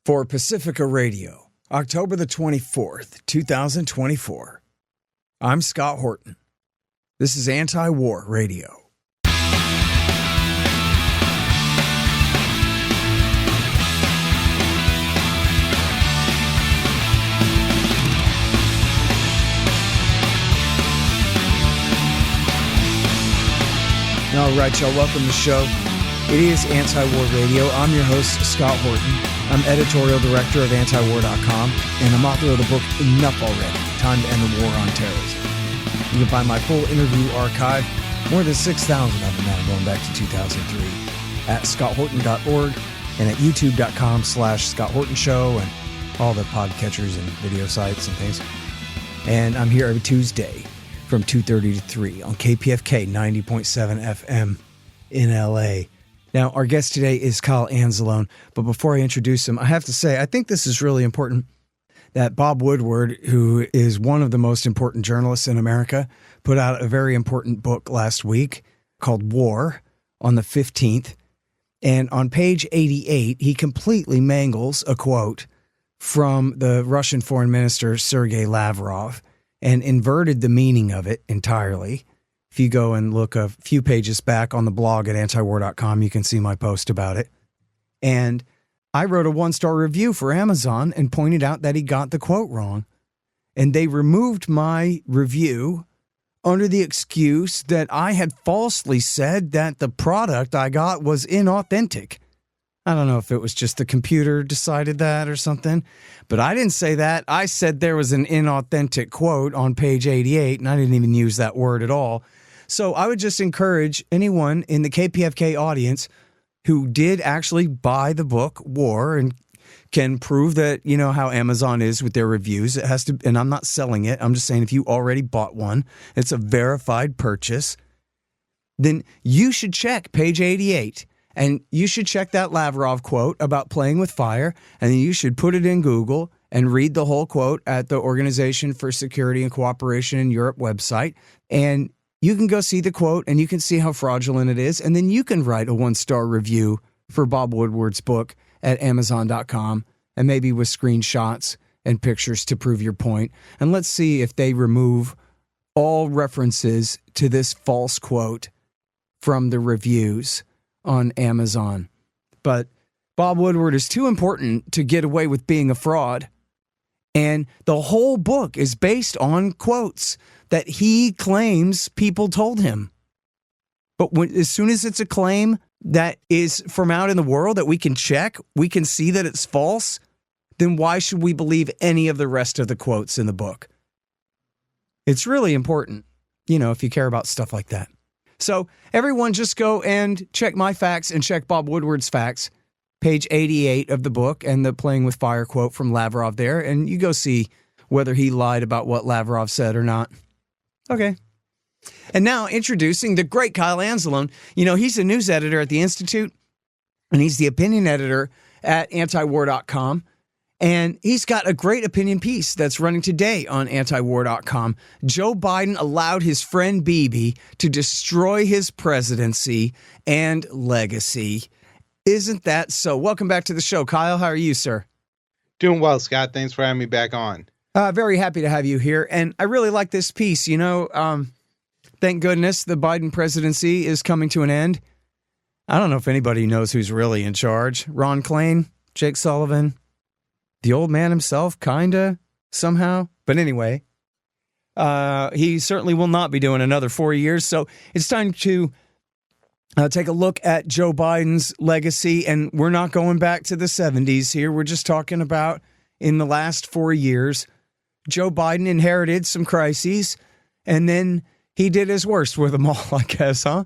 For Pacifica Radio, October the 24th, 2024. I'm Scott Horton. This is Antiwar Radio. All right, y'all, welcome to the show. It is Antiwar Radio. I'm your host, Scott Horton. I'm editorial director of Antiwar.com, and I'm author of the book, Enough Already, Time to End the War on Terrorism. You can find my full interview archive, more than 6,000 of them now, going back to 2003, at scotthorton.org and at youtube.com/Scott Horton Show and all the podcatchers and video sites and things. And I'm here every Tuesday from 2:30 to 3 on KPFK 90.7 FM in LA. Now, our guest today is Kyle Anzalone, but before I introduce him, I have to say, I think this is really important that Bob Woodward, who is one of the most important journalists in America, put out a very important book last week called War on the 15th. And on page 88, he completely mangles a quote from the Russian Foreign Minister, Sergei Lavrov, and inverted the meaning of it entirely. If you go and look a few pages back on the blog at antiwar.com, you can see my post about it. And I wrote a 1-star review for Amazon and pointed out that he got the quote wrong. And they removed my review under the excuse that I had falsely said that the product I got was inauthentic. I don't know if it was just the computer decided that or something, but I didn't say that. I said there was an inauthentic quote on page 88, and I didn't even use that word at all. So I would just encourage anyone in the KPFK audience who did actually buy the book War and can prove that, you know, how Amazon is with their reviews. It has to, and I'm not selling it. I'm just saying if you already bought one, it's a verified purchase, then you should check page 88. And you should check that Lavrov quote about playing with fire, and then you should put it in Google and read the whole quote at the Organization for Security and Cooperation in Europe website. And you can go see the quote, and you can see how fraudulent it is. And then you can write a 1-star review for Bob Woodward's book at Amazon.com, and maybe with screenshots and pictures to prove your point. And let's see if they remove all references to this false quote from the reviews on Amazon. But Bob Woodward is too important to get away with being a fraud. And the whole book is based on quotes that he claims people told him. But as soon as it's a claim that is from out in the world that we can check, we can see that it's false, then why should we believe any of the rest of the quotes in the book? It's really important, you know, if you care about stuff like that. So everyone just go and check my facts and check Bob Woodward's facts, page 88 of the book, and the playing with fire quote from Lavrov there, and you go see whether he lied about what Lavrov said or not. Okay. And now introducing the great Kyle Anzalone. You know, he's a news editor at the Institute, and he's the opinion editor at Antiwar.com. And he's got a great opinion piece that's running today on Antiwar.com. Joe Biden allowed his friend Bibi to destroy his presidency and legacy. Isn't that so? Welcome back to the show, Kyle. How are you, sir? Doing well, Scott. Thanks for having me back on. Very happy to have you here. And I really like this piece. You know, thank goodness the Biden presidency is coming to an end. I don't know if anybody knows who's really in charge. Ron Klain, Jake Sullivan, the old man himself, kinda, somehow. But anyway, he certainly will not be doing another 4 years. So it's time to take a look at Joe Biden's legacy. And we're not going back to the 70s here. We're just talking about in the last 4 years. Joe Biden inherited some crises, and then he did his worst with them all, I guess, huh?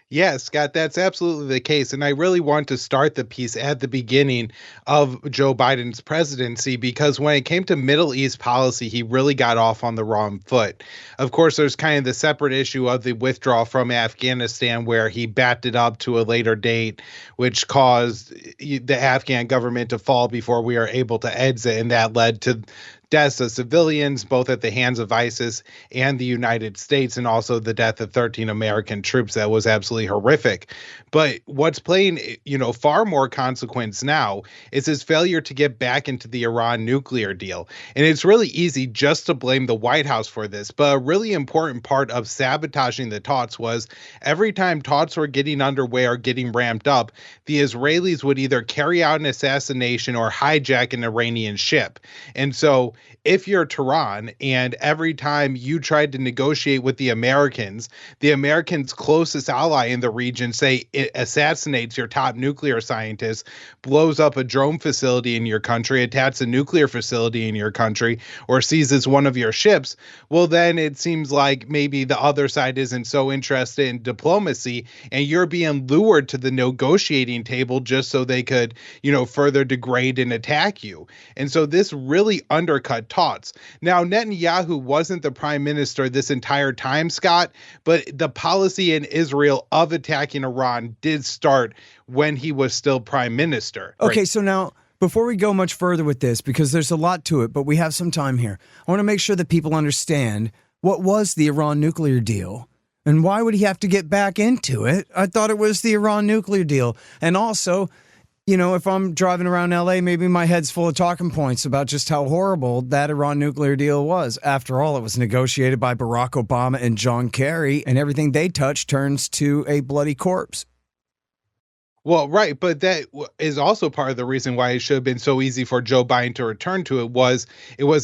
Yes, Scott, that's absolutely the case. And I really want to start the piece at the beginning of Joe Biden's presidency, because when it came to Middle East policy, he really got off on the wrong foot. Of course, there's kind of the separate issue of the withdrawal from Afghanistan, where he backed it up to a later date, which caused the Afghan government to fall before we are able to exit. And that led to deaths of civilians, both at the hands of ISIS and the United States, and also the death of 13 American troops. That was absolutely horrific. But what's playing, far more consequence now is his failure to get back into the Iran nuclear deal. And it's really easy just to blame the White House for this, but a really important part of sabotaging the talks was every time talks were getting underway or getting ramped up, the Israelis would either carry out an assassination or hijack an Iranian ship. And so if you're Tehran and every time you tried to negotiate with the Americans closest ally in the region, say it assassinates your top nuclear scientist, blows up a drone facility in your country, attacks a nuclear facility in your country, or seizes one of your ships, well, then it seems like maybe the other side isn't so interested in diplomacy and you're being lured to the negotiating table just so they could, further degrade and attack you. And so this really undercut talks. Now, Netanyahu wasn't the prime minister this entire time, Scott, but the policy in Israel of attacking Iran did start when he was still prime minister. Okay, right? So now, before we go much further with this, because there's a lot to it, but we have some time here, I want to make sure that people understand what was the Iran nuclear deal and why would he have to get back into it? I thought it was the Iran nuclear deal. And also, if I'm driving around LA, maybe my head's full of talking points about just how horrible that Iran nuclear deal was. After all, it was negotiated by Barack Obama and John Kerry, and everything they touch turns to a bloody corpse. Well, right. But that is also part of the reason why it should have been so easy for Joe Biden to return to it was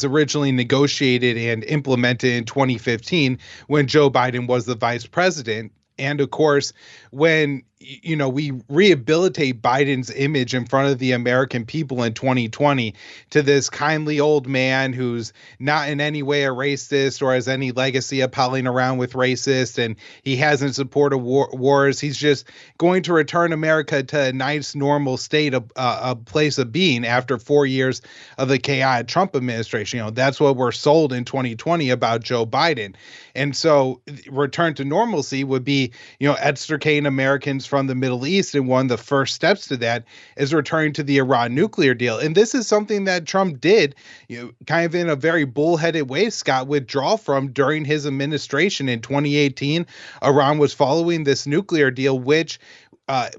originally negotiated and implemented in 2015 when Joe Biden was the vice president. And of course, when we rehabilitate Biden's image in front of the American people in 2020 to this kindly old man who's not in any way a racist or has any legacy of palling around with racists, and he hasn't supported wars. He's just going to return America to a nice, normal state, a place of being after 4 years of the chaotic Trump administration. That's what we're sold in 2020 about Joe Biden. And so return to normalcy would be, extricating Americans from the Middle East. And one of the first steps to that is returning to the Iran nuclear deal. And this is something that Trump did, kind of in a very bullheaded way, Scott, withdraw from during his administration in 2018. Iran was following this nuclear deal, which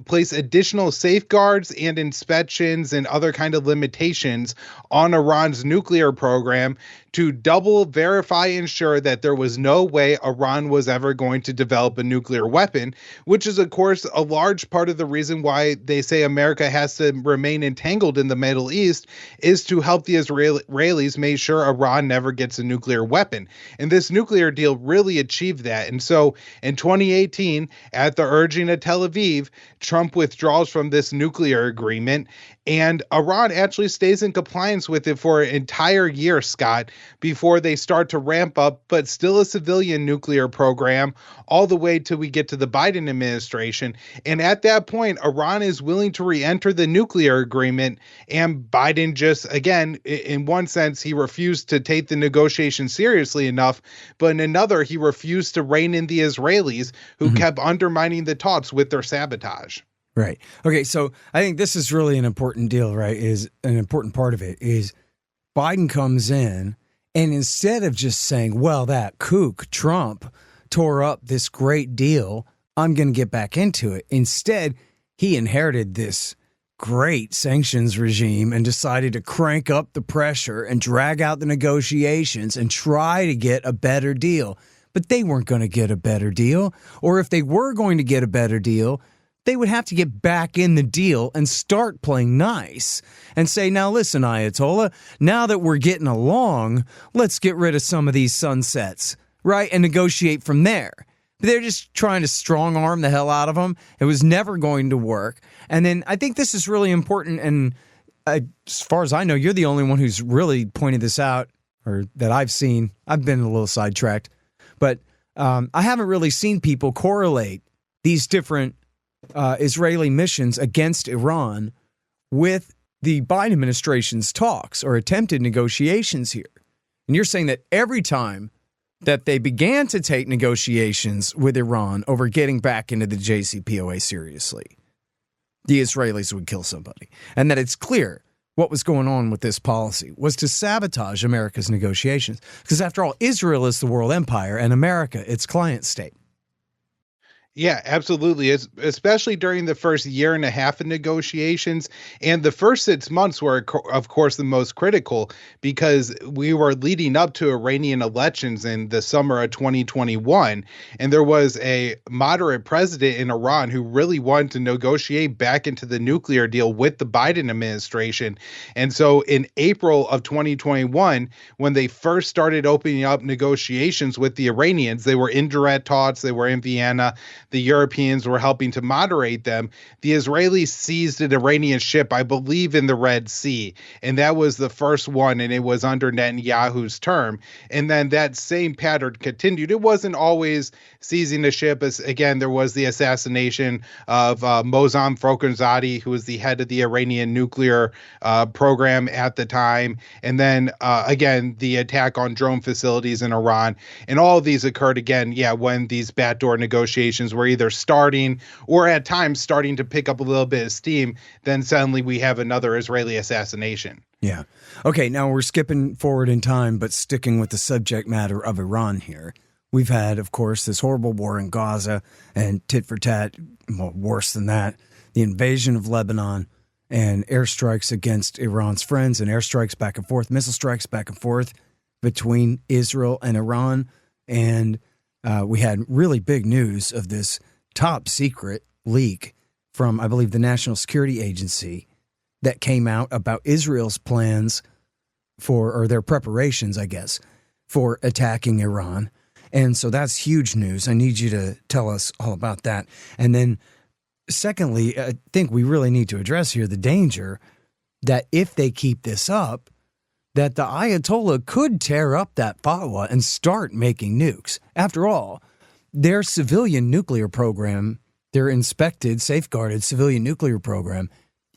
place additional safeguards and inspections and other kind of limitations on Iran's nuclear program to double verify, ensure that there was no way Iran was ever going to develop a nuclear weapon, which is, of course, a large part of the reason why they say America has to remain entangled in the Middle East is to help the Israelis make sure Iran never gets a nuclear weapon. And this nuclear deal really achieved that. And so in 2018, at the urging of Tel Aviv, Trump withdraws from this nuclear agreement, and Iran actually stays in compliance with it for an entire year, Scott, before they start to ramp up, but still a civilian nuclear program all the way till we get to the Biden administration. And at that point, Iran is willing to re-enter the nuclear agreement. And Biden just, again, in one sense, he refused to take the negotiation seriously enough. But in another, he refused to rein in the Israelis who kept undermining the talks with their sabotage. Right. Okay. So I think this is really an important deal, right? Is an important part of it is Biden comes in and instead of just saying, well, that kook Trump tore up this great deal, I'm going to get back into it. Instead, he inherited this great sanctions regime and decided to crank up the pressure and drag out the negotiations and try to get a better deal. But they weren't going to get a better deal. Or if they were going to get a better deal, they would have to get back in the deal and start playing nice and say, now listen, Ayatollah, now that we're getting along, let's get rid of some of these sunsets, right? And negotiate from there. But they're just trying to strong arm the hell out of them. It was never going to work. And then I think this is really important. And as far as I know, you're the only one who's really pointed this out or that I've seen. I've been a little sidetracked, but I haven't really seen people correlate these different Israeli missions against Iran with the Biden administration's talks or attempted negotiations here. And you're saying that every time that they began to take negotiations with Iran over getting back into the JCPOA seriously, the Israelis would kill somebody. And that it's clear what was going on with this policy was to sabotage America's negotiations. Because after all, Israel is the world empire and America, its client state. Yeah, absolutely. Especially during the first year and a half of negotiations. And the first 6 months were, of course, the most critical because we were leading up to Iranian elections in the summer of 2021. And there was a moderate president in Iran who really wanted to negotiate back into the nuclear deal with the Biden administration. And so in April of 2021, when they first started opening up negotiations with the Iranians, they were indirect talks, they were in Vienna. The Europeans were helping to moderate them. The Israelis seized an Iranian ship, I believe, in the Red Sea. And that was the first one, and it was under Netanyahu's term. And then that same pattern continued. It wasn't always seizing a ship. As again, there was the assassination of Mohsen Fakhrizadeh, who was the head of the Iranian nuclear program at the time. And then, again, the attack on drone facilities in Iran. And all of these occurred, again, when these backdoor negotiations were either starting or at times starting to pick up a little bit of steam, then suddenly we have another Israeli assassination. Yeah. Okay, now we're skipping forward in time, but sticking with the subject matter of Iran here. We've had, of course, this horrible war in Gaza and tit for tat, well, worse than that, the invasion of Lebanon and airstrikes against Iran's friends and airstrikes back and forth, missile strikes back and forth between Israel and Iran. And we had really big news of this top secret leak from, I believe, the National Security Agency that came out about Israel's plans or their preparations, I guess, for attacking Iran. And so that's huge news. I need you to tell us all about that. And then secondly, I think we really need to address here the danger that if they keep this up, that the Ayatollah could tear up that fatwa and start making nukes. After all, their civilian nuclear program, their inspected, safeguarded civilian nuclear program,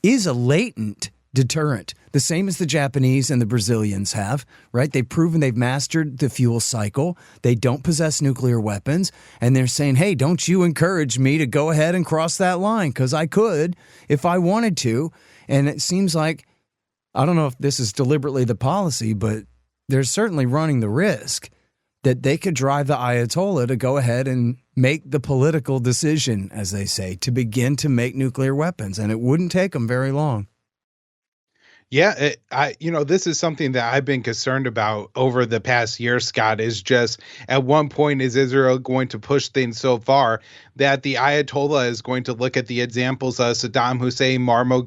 is a latent deterrent, the same as the Japanese and the Brazilians have, right? They've proven they've mastered the fuel cycle. They don't possess nuclear weapons. And they're saying, hey, don't you encourage me to go ahead and cross that line, because I could if I wanted to. And it seems like, I don't know if this is deliberately the policy, but they're certainly running the risk that they could drive the Ayatollah to go ahead and make the political decision, as they say, to begin to make nuclear weapons. And it wouldn't take them very long. Yeah, this is something that I've been concerned about over the past year, Scott, is just at one point, is Israel going to push things so far that the Ayatollah is going to look at the examples of Saddam Hussein, Muammar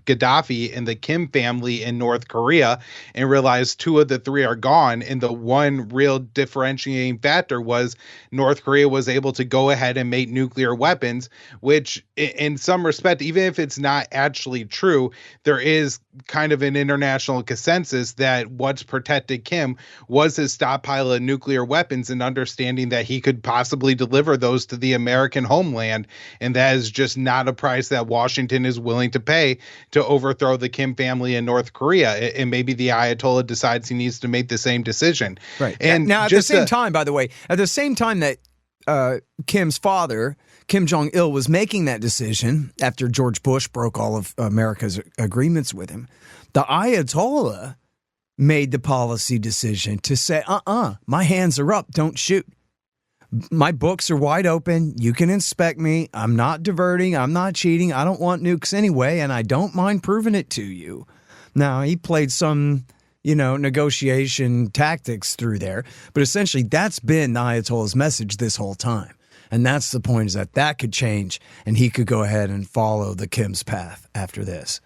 Gaddafi, and the Kim family in North Korea and realize two of the three are gone. And the one real differentiating factor was North Korea was able to go ahead and make nuclear weapons, which in some respect, even if it's not actually true, there is kind of an international consensus that what's protected Kim was his stockpile of nuclear weapons and understanding that he could possibly deliver those to the American homeland. And that is just not a price that Washington is willing to pay to overthrow the Kim family in North Korea. And maybe the Ayatollah decides he needs to make the same decision. Right. And now at the same time, by the way, at the same time that Kim's father, Kim Jong-il, was making that decision after George Bush broke all of America's agreements with him, the Ayatollah made the policy decision to say, my hands are up, don't shoot. My books are wide open. You can inspect me. I'm not diverting. I'm not cheating. I don't want nukes anyway, and I don't mind proving it to you. Now, he played some, negotiation tactics through there, but essentially that's been the Ayatollah's message this whole time. And that's the point, is that could change and he could go ahead and follow the Kim's path after this.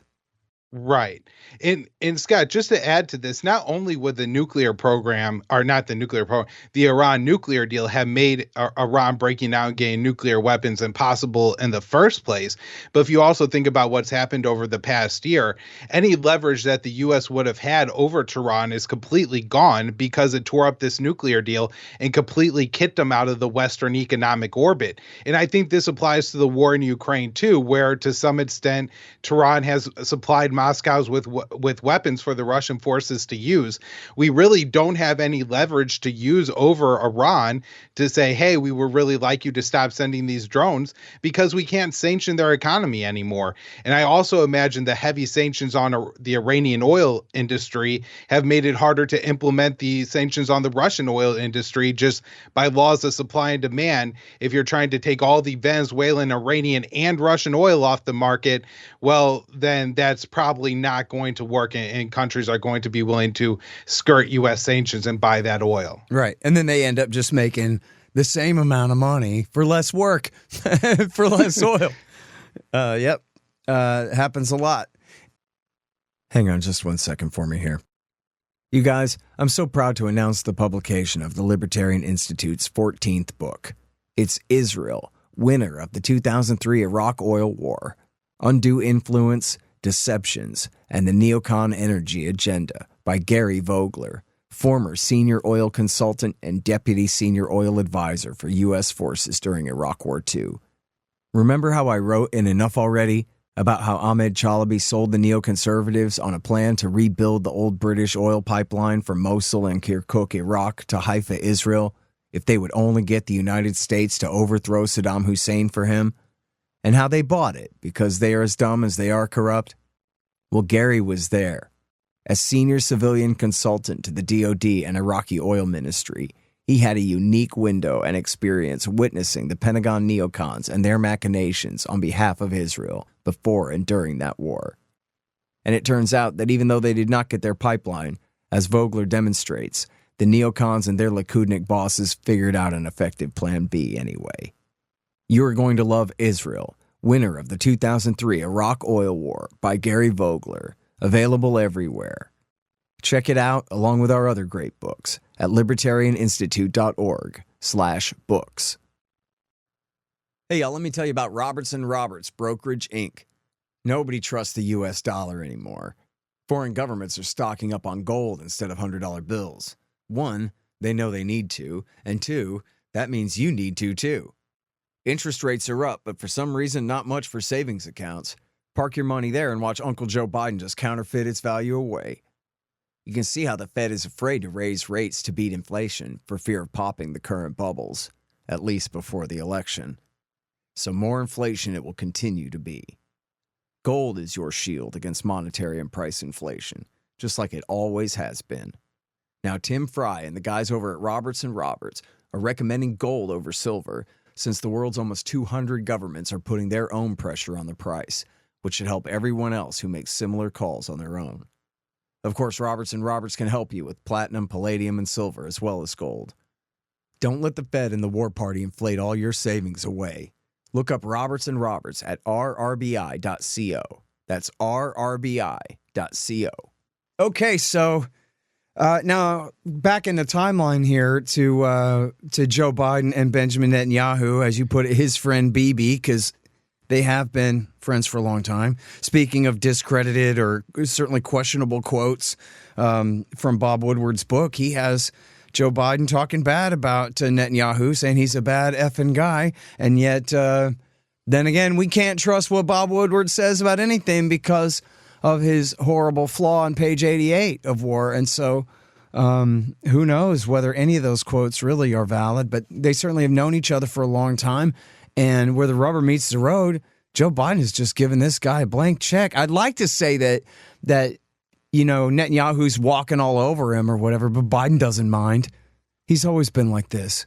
Right. And Scott, just to add to this, not only would the nuclear program, or not the nuclear program, the Iran nuclear deal have made Iran breaking out and getting nuclear weapons impossible in the first place, but if you also think about what's happened over the past year, any leverage that the U.S. would have had over Tehran is completely gone because it tore up this nuclear deal and completely kicked them out of the Western economic orbit. And I think this applies to the war in Ukraine too, where to some extent Tehran has supplied Moscow's with weapons for the Russian forces to use. We really don't have any leverage to use over Iran to say, hey, we would really like you to stop sending these drones, because we can't sanction their economy anymore. And I also imagine the heavy sanctions on the Iranian oil industry have made it harder to implement the sanctions on the Russian oil industry just by laws of supply and demand. If you're trying to take all the Venezuelan, Iranian, and Russian oil off the market, well, then that's probably not going to work, and countries are going to be willing to skirt U.S. sanctions and buy that oil. Right. And then they end up just making the same amount of money for less work, for less oil. Yep. Happens a lot. Hang on just 1 second for me here. You guys, I'm so proud to announce the publication of the Libertarian Institute's 14th book. It's Israel, winner of the 2003 Iraq Oil War, Undue Influence, Deceptions, and the Neocon Energy Agenda by Gary Vogler, former senior oil consultant and deputy senior oil advisor for U.S. forces during Iraq War II. Remember how I wrote in Enough Already about how Ahmed Chalabi sold the neoconservatives on a plan to rebuild the old British oil pipeline from Mosul and Kirkuk, Iraq to Haifa, Israel, if they would only get the United States to overthrow Saddam Hussein for him? And how they bought it because they are as dumb as they are corrupt? Well, Gary was there. As senior civilian consultant to the DoD and Iraqi oil ministry, he had a unique window and experience witnessing the Pentagon neocons and their machinations on behalf of Israel before and during that war. And it turns out that even though they did not get their pipeline, as Vogler demonstrates, the neocons and their Likudnik bosses figured out an effective plan B anyway. You are going to love Israel, winner of the 2003 Iraq Oil War by Gary Vogler, available everywhere. Check it out along with our other great books at libertarianinstitute.org/books. Hey, y'all, let me tell you about Robertson Roberts Brokerage, Inc. Nobody trusts the U.S. dollar anymore. Foreign governments are stocking up on gold instead of $100 bills. One, they know they need to, and two, that means you need to too. Interest rates are up, but for some reason, not much for savings accounts. Park your money there and watch Uncle Joe Biden just counterfeit its value away. You can see how the Fed is afraid to raise rates to beat inflation for fear of popping the current bubbles, at least before the election. So more inflation it will continue to be. Gold is your shield against monetary and price inflation, just like it always has been. Now, Tim Fry and the guys over at Robertson Roberts are recommending gold over silver since the world's almost 200 governments are putting their own pressure on the price, which should help everyone else who makes similar calls on their own. Of course, Robertson Roberts can help you with platinum, palladium, and silver, as well as gold. Don't let the Fed and the war party inflate all your savings away. Look up Robertson Roberts at rrbi.co. That's rrbi.co. Okay, so now back in the timeline here to Joe Biden and Benjamin Netanyahu, as you put it, his friend Bibi, because they have been friends for a long time. Speaking of discredited or certainly questionable quotes from Bob Woodward's book, he has Joe Biden talking bad about Netanyahu, saying he's a bad effing guy. And yet, then again, we can't trust what Bob Woodward says about anything because of his horrible flaw on page 88 of War. And so who knows whether any of those quotes really are valid, but they certainly have known each other for a long time. And where the rubber meets the road, Joe Biden has just given this guy a blank check. I'd like to say that Netanyahu's walking all over him or whatever, but Biden doesn't mind. He's always been like this.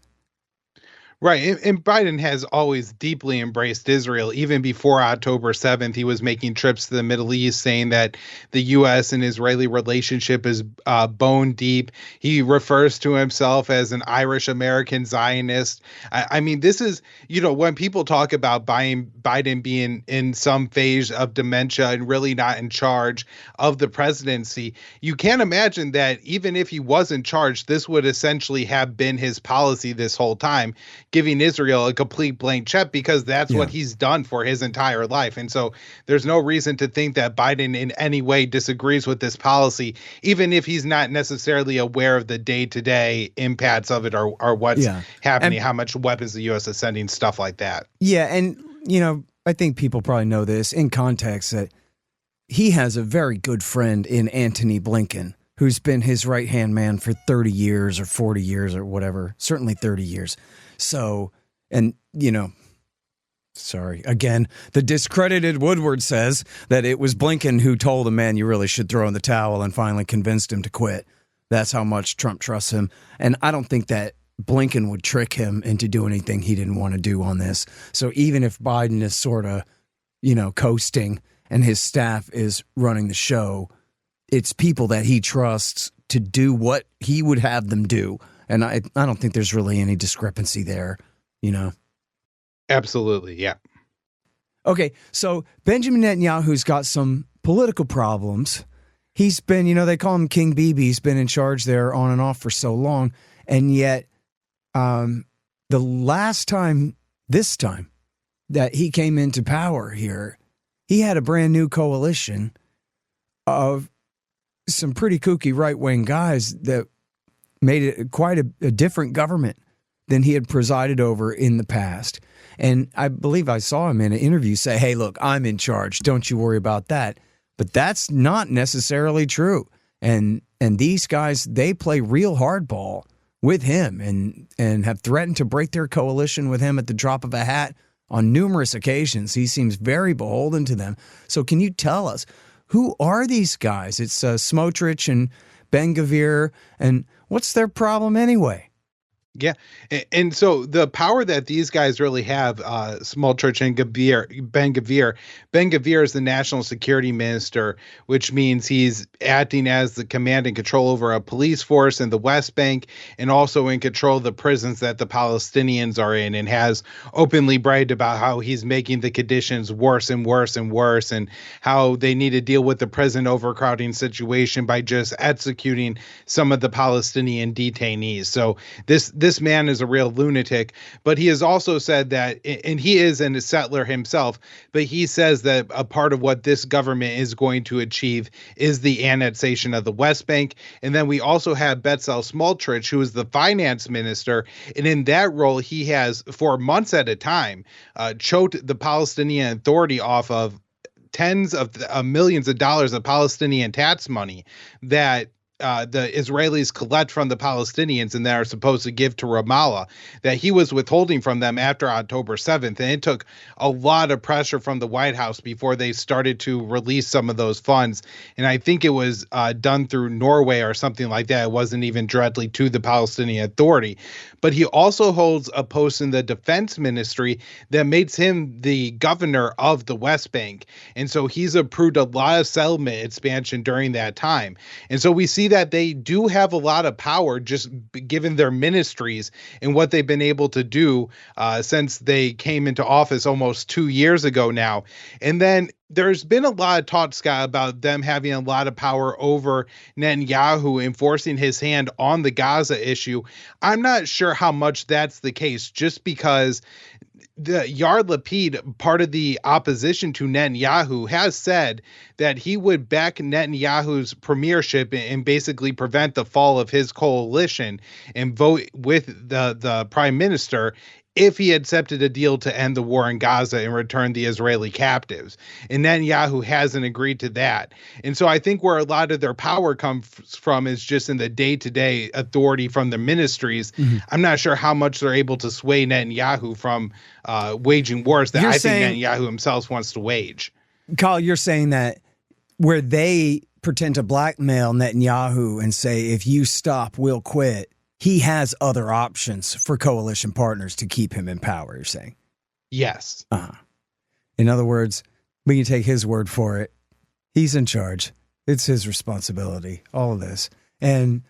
Right. And Biden has always deeply embraced Israel. Even before October 7th, he was making trips to the Middle East saying that the U.S. and Israeli relationship is bone deep. He refers to himself as an Irish-American Zionist. I mean, this is, when people talk about Biden being in some phase of dementia and really not in charge of the presidency, you can't imagine that even if he was in charge, this would essentially have been his policy this whole time, giving Israel a complete blank check, because that's what he's done for his entire life. And so there's no reason to think that Biden in any way disagrees with this policy, even if he's not necessarily aware of the day-to-day impacts of it or what's happening, how much weapons the U.S. is sending, stuff like that. Yeah, and, I think people probably know this in context that he has a very good friend in Antony Blinken, who's been his right-hand man for 30 years or 40 years or whatever, certainly 30 years. So, and, sorry, again, the discredited Woodward says that it was Blinken who told him, man, you really should throw in the towel, and finally convinced him to quit. That's how much Trump trusts him. And I don't think that Blinken would trick him into doing anything he didn't want to do on this. So even if Biden is sort of, coasting and his staff is running the show, it's people that he trusts to do what he would have them do. And I don't think there's really any discrepancy there, Absolutely, yeah. Okay, so Benjamin Netanyahu's got some political problems. He's been, they call him King Bibi. He's been in charge there on and off for so long. And yet, this time that he came into power here, he had a brand new coalition of some pretty kooky right-wing guys that made it quite a different government than he had presided over in the past. And I believe I saw him in an interview say, hey, look, I'm in charge. Don't you worry about that. But that's not necessarily true. And these guys, they play real hardball with him and have threatened to break their coalition with him at the drop of a hat on numerous occasions. He seems very beholden to them. So can you tell us, who are these guys? It's Smotrich and Ben-Gvir, and what's their problem anyway? Yeah. And so the power that these guys really have, Smotrich and Ben-Gvir is the national security minister, which means he's acting as the command and control over a police force in the West Bank, and also in control of the prisons that the Palestinians are in, and has openly bragged about how he's making the conditions worse and worse and worse, and how they need to deal with the prison overcrowding situation by just executing some of the Palestinian detainees. So this man is a real lunatic, but he has also said that, and he is a settler himself, but he says that a part of what this government is going to achieve is the annexation of the West Bank. And then we also have Bezalel Smotrich, who is the finance minister. And in that role, he has, for months at a time, choked the Palestinian Authority off of tens of millions of dollars of Palestinian tax money that the Israelis collect from the Palestinians and that are supposed to give to Ramallah, that he was withholding from them after October 7th. And it took a lot of pressure from the White House before they started to release some of those funds. And I think it was done through Norway or something like that. It wasn't even directly to the Palestinian Authority. But he also holds a post in the defense ministry that makes him the governor of the West Bank. And so he's approved a lot of settlement expansion during that time. And so we see that they do have a lot of power just given their ministries and what they've been able to do since they came into office almost 2 years ago now. And then there's been a lot of talk, Scott, about them having a lot of power over Netanyahu, enforcing his hand on the Gaza issue. I'm not sure how much that's the case, just because the Yair Lapid, part of the opposition to Netanyahu, has said that he would back Netanyahu's premiership and basically prevent the fall of his coalition and vote with the prime minister if he accepted a deal to end the war in Gaza and return the Israeli captives. And Netanyahu hasn't agreed to that. And so I think where a lot of their power comes from is just in the day-to-day authority from the ministries. Mm-hmm. I'm not sure how much they're able to sway Netanyahu from waging wars that I think Netanyahu himself wants to wage. Kyle, you're saying that where they pretend to blackmail Netanyahu and say, if you stop, we'll quit, he has other options for coalition partners to keep him in power, you're saying? Yes. In other words, we can take his word for it. He's in charge. It's his responsibility, all of this. And,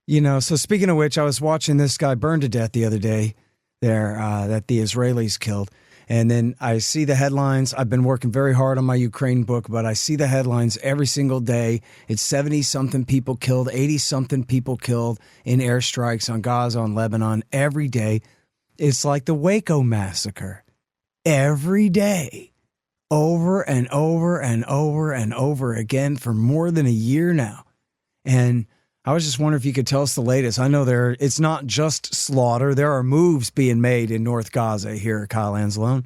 so speaking of which, I was watching this guy burn to death the other day there that the Israelis killed. And then I see the headlines. I've been working very hard on my Ukraine book, but I see the headlines every single day. It's 70-something people killed, 80-something people killed in airstrikes on Gaza, on Lebanon, every day. It's like the Waco massacre. Every day. Over and over and over and over again for more than a year now. And I was just wondering if you could tell us the latest. I know it's not just slaughter. There are moves being made in North Gaza here, Kyle Anzalone.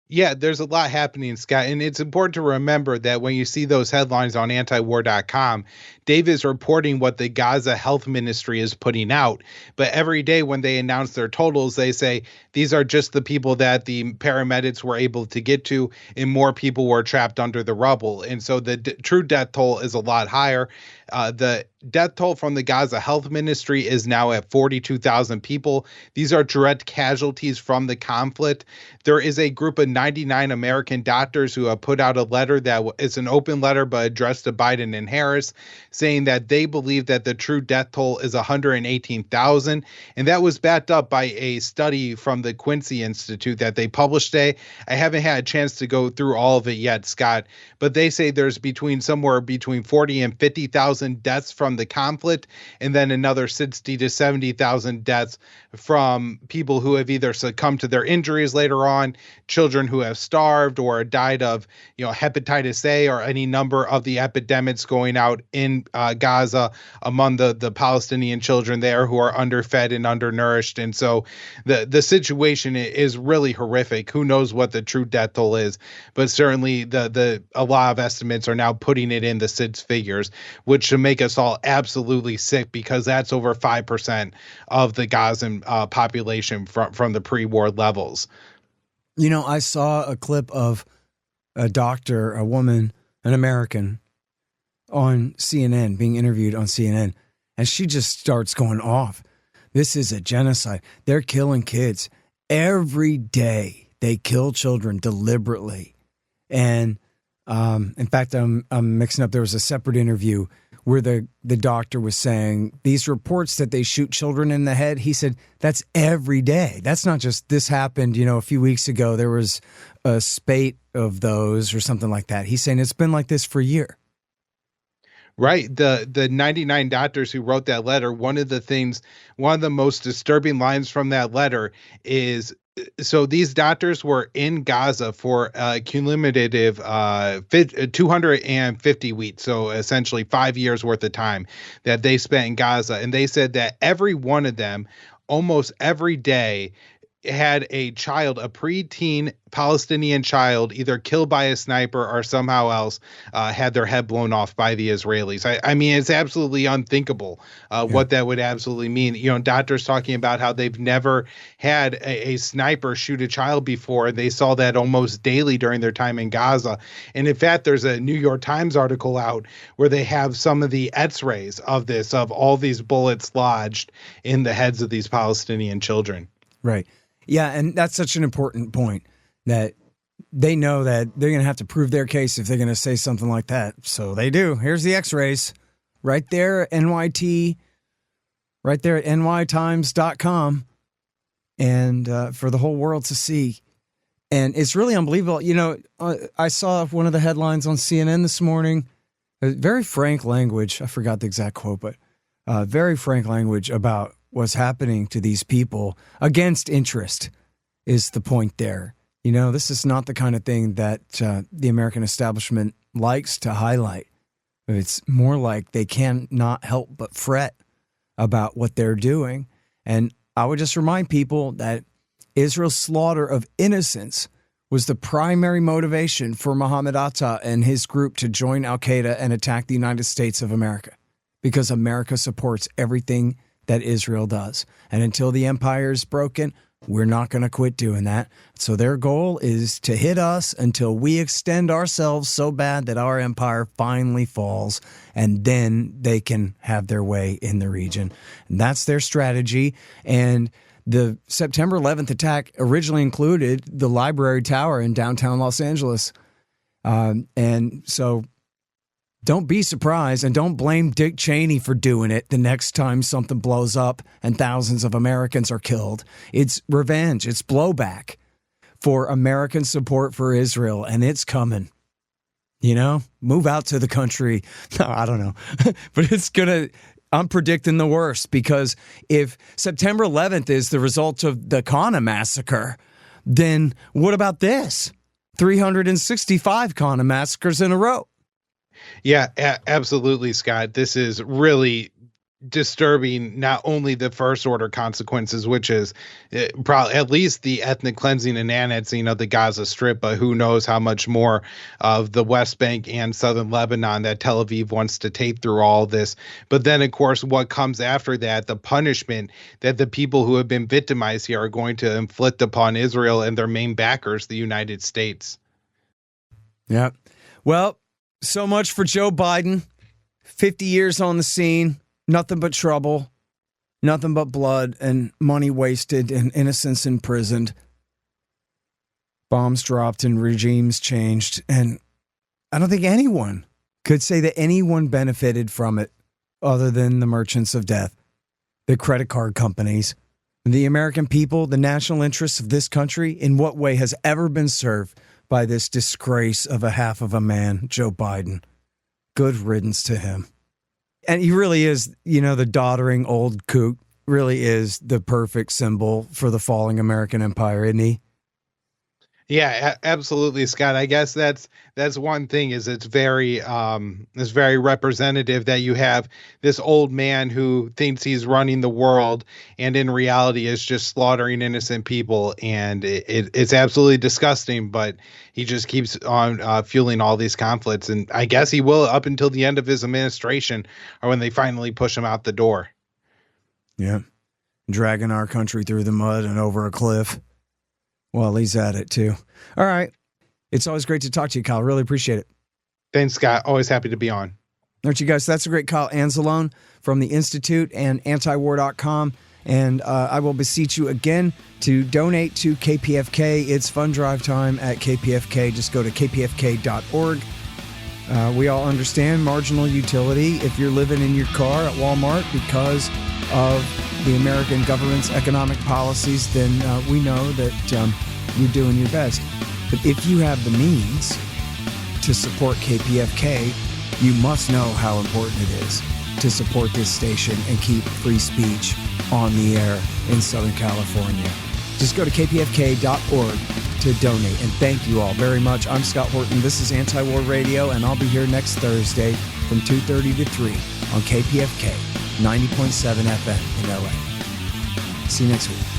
Yeah, there's a lot happening, Scott, and it's important to remember that when you see those headlines on antiwar.com, Dave is reporting what the Gaza Health Ministry is putting out. But every day when they announce their totals, they say these are just the people that the paramedics were able to get to, and more people were trapped under the rubble. And so the true death toll is a lot higher. The death toll from the Gaza Health Ministry is now at 42,000 people. These are direct casualties from the conflict. There is a group of 99 American doctors who have put out a letter that is an open letter but addressed to Biden and Harris, saying that they believe that the true death toll is 118,000. And that was backed up by a study from the Quincy Institute that they published today. I haven't had a chance to go through all of it yet, Scott, but they say there's somewhere between 40 and 50,000 deaths from the conflict, and then another 60 to 70,000 deaths from people who have either succumbed to their injuries later on, children who have starved or died of, hepatitis A or any number of the epidemics going out in Gaza among the Palestinian children there who are underfed and undernourished. And so the situation is really horrific. Who knows what the true death toll is, but certainly a lot of estimates are now putting it in the six figures, which should make us all absolutely sick, because that's over 5% of the Gazan population from the pre-war levels. I saw a clip of a doctor, a woman, an American, on CNN, being interviewed on CNN, and she just starts going off. This is a genocide. They're killing kids every day. They kill children deliberately. And in fact, I'm mixing up. There was a separate interview where the doctor was saying these reports that they shoot children in the head. He said, that's every day. That's not just this happened, a few weeks ago. There was a spate of those or something like that. He's saying it's been like this for a year. Right. The 99 doctors who wrote that letter, one of the most disturbing lines from that letter is, so these doctors were in Gaza for a cumulative 250 weeks, so essentially 5 years worth of time that they spent in Gaza. And they said that every one of them, almost every day, had a preteen Palestinian child, either killed by a sniper or somehow else had their head blown off by the Israelis. I mean, it's absolutely unthinkable what that would absolutely mean. Doctors talking about how they've never had a sniper shoot a child before. They saw that almost daily during their time in Gaza. And in fact, there's a New York Times article out where they have some of the X-rays of all these bullets lodged in the heads of these Palestinian children. Right. Yeah, and that's such an important point, that they know that they're going to have to prove their case if they're going to say something like that. So they do. Here's the X-rays right there, NYT, right there at nytimes.com, and for the whole world to see. And it's really unbelievable. I saw one of the headlines on CNN this morning, very frank language. I forgot the exact quote, but very frank language about what's happening to these people against interest is the point there. This is not the kind of thing that the American establishment likes to highlight. It's more like they cannot help but fret about what they're doing. And I would just remind people that Israel's slaughter of innocents was the primary motivation for Mohammed Atta and his group to join Al-Qaeda and attack the United States of America, because America supports everything that Israel does. And until the empire is broken, we're not going to quit doing that. So their goal is to hit us until we extend ourselves so bad that our empire finally falls, and then they can have their way in the region. And that's their strategy. And the September 11th attack originally included the Library Tower in downtown Los Angeles. And so don't be surprised, and don't blame Dick Cheney for doing it the next time something blows up and thousands of Americans are killed. It's revenge. It's blowback for American support for Israel, and it's coming. Move out to the country. No, I don't know. But I'm predicting the worst, because if September 11th is the result of the Qana massacre, then what about this? 365 Qana massacres in a row. Yeah, absolutely, Scott. This is really disturbing not only the first order consequences, which is probably at least the ethnic cleansing and annexing of the Gaza Strip, but who knows how much more of the West Bank and southern Lebanon that Tel Aviv wants to take through all this. But then, of course, what comes after that, the punishment that the people who have been victimized here are going to inflict upon Israel and their main backers, the United States. Yeah. Well, so much for Joe Biden. 50 years on the scene. Nothing but trouble, nothing but blood and money wasted and innocents imprisoned. Bombs dropped and regimes changed. And I don't think anyone could say that anyone benefited from it other than the merchants of death, the credit card companies, the American people, the national interests of this country. In what way has ever been served by this disgrace of a half of a man, Joe Biden? Good riddance to him. And he really is, the doddering old kook really is the perfect symbol for the falling American empire, isn't he? Yeah, absolutely, Scott. I guess that's one thing is it's very representative that you have this old man who thinks he's running the world and in reality is just slaughtering innocent people. And it's absolutely disgusting, but he just keeps on fueling all these conflicts. And I guess he will up until the end of his administration or when they finally push him out the door. Yeah. Dragging our country through the mud and over a cliff. Well, he's at it too. All right. It's always great to talk to you, Kyle. Really appreciate it. Thanks, Scott. Always happy to be on. Aren't you guys? That's a great Kyle Anzalone from the Institute and Antiwar.com. And I will beseech you again to donate to KPFK. It's fund drive time at KPFK. Just go to kpfk.org. We all understand marginal utility if you're living in your car at Walmart because of the American government's economic policies, then we know that you're doing your best. But if you have the means to support KPFK, you must know how important it is to support this station and keep free speech on the air in Southern California. Just go to kpfk.org to donate. And thank you all very much. I'm Scott Horton. This is Antiwar Radio, and I'll be here next Thursday from 2:30 to 3 on KPFK 90.7 FM in LA. See you next week.